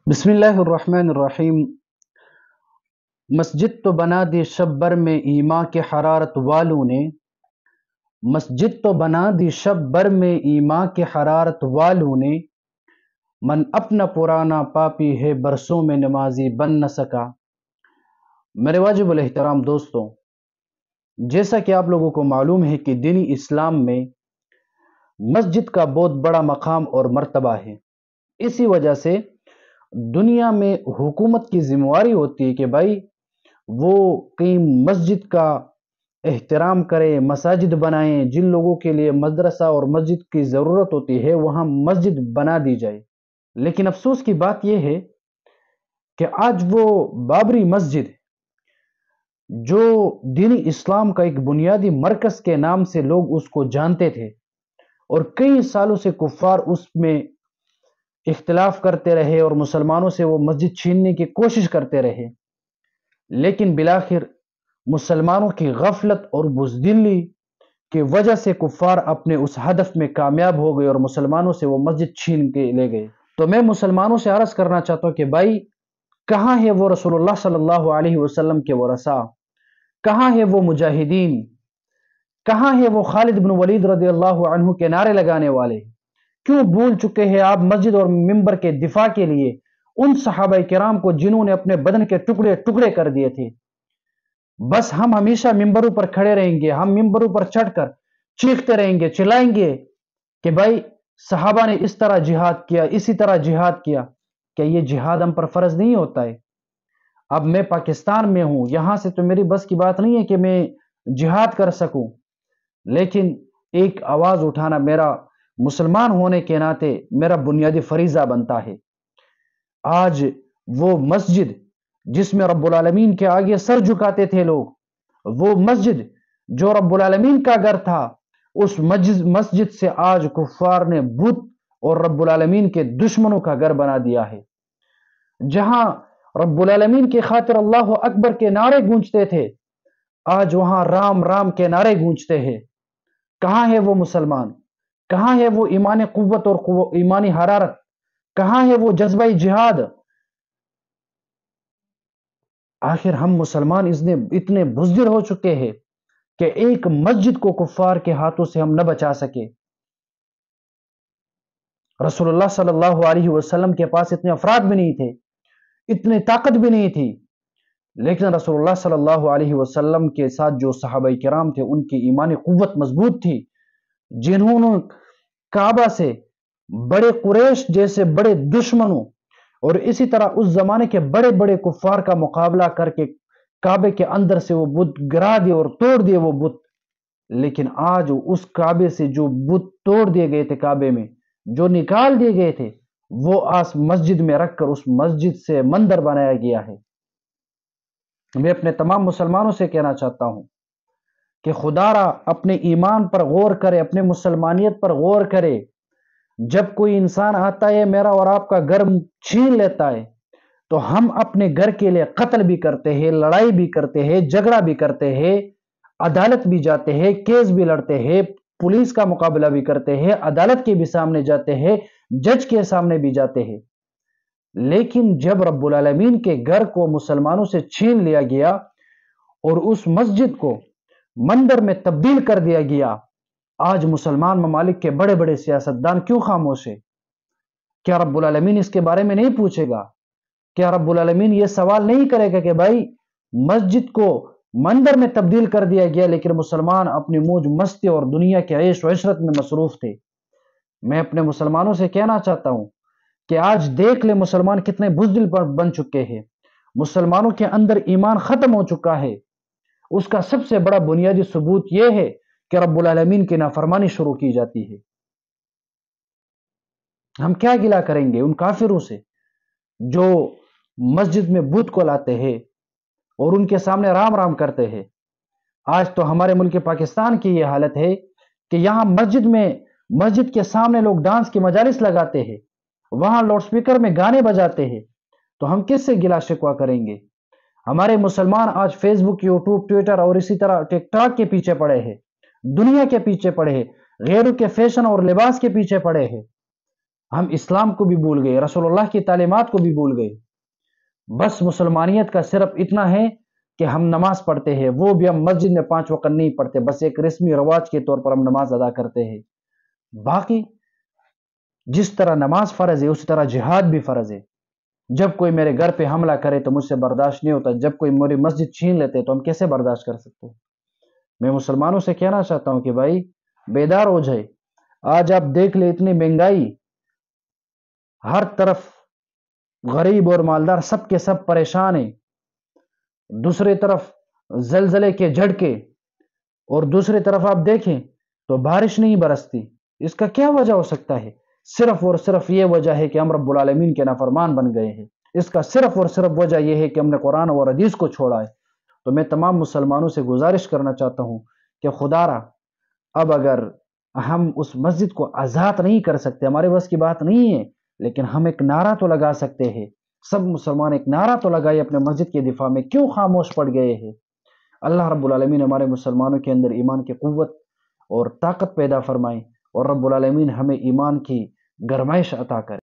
بسم اللہ الرحمن الرحیم۔ مسجد تو بنا دی شب بر میں ایماں کے حرارت والوں نے، مسجد تو بنا دی شب بر میں ایماں کے حرارت والوں نے، من اپنا پرانا پاپی ہے برسوں میں نمازی بن نہ سکا۔ میرے واجب الاحترام دوستوں، جیسا کہ آپ لوگوں کو معلوم ہے کہ دینی اسلام میں مسجد کا بہت بڑا مقام اور مرتبہ ہے۔ اسی وجہ سے دنیا میں حکومت کی ذمہ داری ہوتی ہے کہ بھائی وہ کہیں مسجد کا احترام کرے، مساجد بنائیں، جن لوگوں کے لیے مدرسہ اور مسجد کی ضرورت ہوتی ہے وہاں مسجد بنا دی جائے۔ لیکن افسوس کی بات یہ ہے کہ آج وہ بابری مسجد جو دینی اسلام کا ایک بنیادی مرکز کے نام سے لوگ اس کو جانتے تھے اور کئی سالوں سے کفار اس میں اختلاف کرتے رہے اور مسلمانوں سے وہ مسجد چھیننے کی کوشش کرتے رہے، لیکن بالآخر مسلمانوں کی غفلت اور بزدلی کی وجہ سے کفار اپنے اس ہدف میں کامیاب ہو گئے اور مسلمانوں سے وہ مسجد چھین کے لے گئے۔ تو میں مسلمانوں سے عرض کرنا چاہتا ہوں کہ بھائی کہاں ہے وہ رسول اللہ صلی اللہ علیہ وسلم کے ورثاء، کہاں ہے وہ مجاہدین، کہاں ہے وہ خالد بن ولید رضی اللہ عنہ کے نعرے لگانے والے؟ کیوں بھول چکے ہیں آپ مسجد اور ممبر کے دفاع کے لیے ان صحابہ کرام کو جنہوں نے اپنے بدن کے ٹکڑے ٹکڑے کر دیے تھے؟ بس ہم ہمیشہ ممبروں پر کھڑے رہیں گے، ہم ممبروں پر چڑھ کر چیختے رہیں گے، چلائیں گے کہ بھائی صحابہ نے اس طرح جہاد کیا، اسی طرح جہاد کیا۔ کہ یہ جہاد ہم پر فرض نہیں ہوتا ہے؟ اب میں پاکستان میں ہوں، یہاں سے تو میری بس کی بات نہیں ہے کہ میں جہاد کر سکوں، لیکن ایک آواز اٹھانا میرا مسلمان ہونے کے ناطے میرا بنیادی فریضہ بنتا ہے۔ آج وہ مسجد جس میں رب العالمین کے آگے سر جھکاتے تھے لوگ، وہ مسجد جو رب العالمین کا گھر تھا، اس مسجد سے آج کفار نے بت اور رب العالمین کے دشمنوں کا گھر بنا دیا ہے۔ جہاں رب العالمین کی خاطر اللہ اکبر کے نعرے گونجتے تھے، آج وہاں رام رام کے نعرے گونجتے ہیں۔ کہاں ہے وہ مسلمان؟ کہاں ہے وہ ایمانی قوت اور ایمانی حرارت؟ کہاں ہے وہ جذبہ جہاد؟ آخر ہم مسلمان اتنے بزدل ہو چکے ہیں کہ ایک مسجد کو کفار کے ہاتھوں سے ہم نہ بچا سکے۔ رسول اللہ صلی اللہ علیہ وسلم کے پاس اتنے افراد بھی نہیں تھے، اتنی طاقت بھی نہیں تھی، لیکن رسول اللہ صلی اللہ علیہ وسلم کے ساتھ جو صحابہ کرام تھے ان کی ایمانی قوت مضبوط تھی، جنہوں نے کعبہ سے بڑے قریش جیسے بڑے دشمنوں اور اسی طرح اس زمانے کے بڑے بڑے کفار کا مقابلہ کر کے کعبے کے اندر سے وہ بت گرا دیے اور توڑ دیے وہ بت۔ لیکن آج اس کعبے سے جو بت توڑ دیے گئے تھے، کعبے میں جو نکال دیے گئے تھے، وہ آج مسجد میں رکھ کر اس مسجد سے مندر بنایا گیا ہے۔ میں اپنے تمام مسلمانوں سے کہنا چاہتا ہوں کہ خدا را اپنے ایمان پر غور کرے، اپنے مسلمانیت پر غور کرے۔ جب کوئی انسان آتا ہے میرا اور آپ کا گھر چھین لیتا ہے تو ہم اپنے گھر کے لیے قتل بھی کرتے ہیں، لڑائی بھی کرتے ہیں، جھگڑا بھی کرتے ہیں، عدالت بھی جاتے ہیں، کیس بھی لڑتے ہیں، پولیس کا مقابلہ بھی کرتے ہیں، عدالت کے بھی سامنے جاتے ہیں، جج کے سامنے بھی جاتے ہیں۔ لیکن جب رب العالمین کے گھر کو مسلمانوں سے چھین لیا گیا اور اس مسجد کو مندر میں تبدیل کر دیا گیا، آج مسلمان ممالک کے بڑے بڑے سیاستدان کیوں خاموش ہیں؟ کیا رب العالمین اس کے بارے میں نہیں پوچھے گا؟ کیا رب العالمین یہ سوال نہیں کرے گا کہ بھائی مسجد کو مندر میں تبدیل کر دیا گیا لیکن مسلمان اپنی موج مستی اور دنیا کے عیش و عشرت میں مصروف تھے؟ میں اپنے مسلمانوں سے کہنا چاہتا ہوں کہ آج دیکھ لے مسلمان کتنے بزدل بن چکے ہیں، مسلمانوں کے اندر ایمان ختم ہو چکا ہے۔ اس کا سب سے بڑا بنیادی ثبوت یہ ہے کہ رب العالمین کی نافرمانی شروع کی جاتی ہے۔ ہم کیا گلہ کریں گے ان کافروں سے جو مسجد میں بت کو لاتے ہیں اور ان کے سامنے رام رام کرتے ہیں؟ آج تو ہمارے ملک پاکستان کی یہ حالت ہے کہ یہاں مسجد کے سامنے لوگ ڈانس کی مجالس لگاتے ہیں، وہاں لاؤڈ سپیکر میں گانے بجاتے ہیں، تو ہم کس سے گلہ شکوہ کریں گے؟ ہمارے مسلمان آج فیس بک، یوٹیوب، ٹویٹر اور اسی طرح ٹک ٹاک کے پیچھے پڑے ہیں، دنیا کے پیچھے پڑے ہیں، غیروں کے فیشن اور لباس کے پیچھے پڑے ہیں۔ ہم اسلام کو بھی بھول گئے، رسول اللہ کی تعلیمات کو بھی بھول گئے۔ بس مسلمانیت کا صرف اتنا ہے کہ ہم نماز پڑھتے ہیں، وہ بھی ہم مسجد میں 5 وقت نہیں پڑھتے، بس ایک رسمی رواج کے طور پر ہم نماز ادا کرتے ہیں۔ باقی جس طرح نماز فرض ہے اسی طرح جہاد بھی فرض ہے۔ جب کوئی میرے گھر پہ حملہ کرے تو مجھ سے برداشت نہیں ہوتا، جب کوئی میری مسجد چھین لیتے تو ہم کیسے برداشت کر سکتے ہیں؟ میں مسلمانوں سے کہنا چاہتا ہوں کہ بھائی بیدار ہو جائے۔ آج آپ دیکھ لیں اتنی مہنگائی، ہر طرف غریب اور مالدار سب کے سب پریشان ہیں، دوسری طرف زلزلے کے جھٹکے، اور دوسری طرف آپ دیکھیں تو بارش نہیں برستی۔ اس کا کیا وجہ ہو سکتا ہے؟ صرف اور صرف یہ وجہ ہے کہ ہم رب العالمین کے نافرمان بن گئے ہیں۔ اس کا صرف اور صرف وجہ یہ ہے کہ ہم نے قرآن اور حدیث کو چھوڑا ہے۔ تو میں تمام مسلمانوں سے گزارش کرنا چاہتا ہوں کہ خدا را، اب اگر ہم اس مسجد کو آزاد نہیں کر سکتے، ہمارے بس کی بات نہیں ہے، لیکن ہم ایک نعرہ تو لگا سکتے ہیں۔ سب مسلمان ایک نعرہ تو لگائے اپنے مسجد کے دفاع میں، کیوں خاموش پڑ گئے ہیں؟ اللہ رب العالمین ہمارے مسلمانوں کے اندر ایمان کی قوت اور طاقت پیدا فرمائے، اور رب العالمین ہمیں ایمان کی گرمائش عطا کرے۔